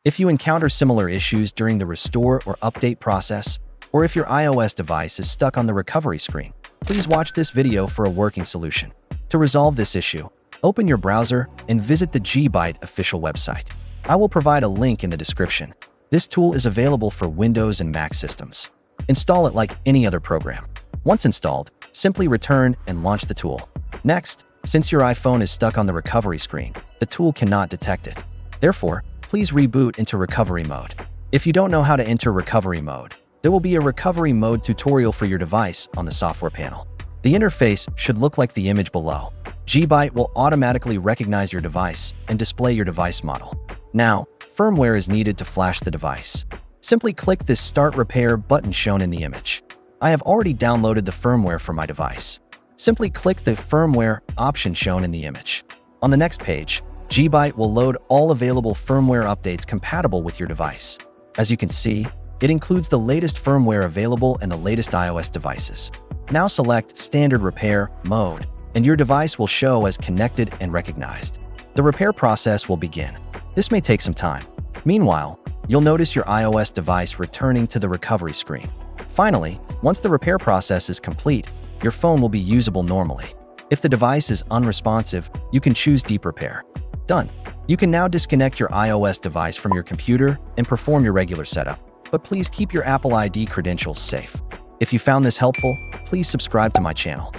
If you encounter similar issues during the restore or update process, or if your iOS device is stuck on the recovery screen, please watch this video for a working solution. To resolve this issue, open your browser and visit the Gbyte official website. I will provide a link in the description. This tool is available for Windows and Mac systems. Install it like any other program. Once installed, simply return and launch the tool. Next, since your iPhone is stuck on the recovery screen, the tool cannot detect it. Therefore, please reboot into recovery mode. If you don't know how to enter recovery mode, there will be a recovery mode tutorial for your device on the software panel. The interface should look like the image below. Gbyte will automatically recognize your device and display your device model. Now, firmware is needed to flash the device. Simply click this Start Repair button shown in the image. I have already downloaded the firmware for my device. Simply click the Firmware option shown in the image. On the next page, Gbyte will load all available firmware updates compatible with your device. As you can see, it includes the latest firmware available and the latest iOS devices. Now select Standard Repair mode, and your device will show as connected and recognized. The repair process will begin. This may take some time. Meanwhile, you'll notice your iOS device returning to the recovery screen. Finally, once the repair process is complete, your phone will be usable normally. If the device is unresponsive, you can choose Deep Repair. Done. You can now disconnect your iOS device from your computer and perform your regular setup, but please keep your Apple ID credentials safe. If you found this helpful, please subscribe to my channel.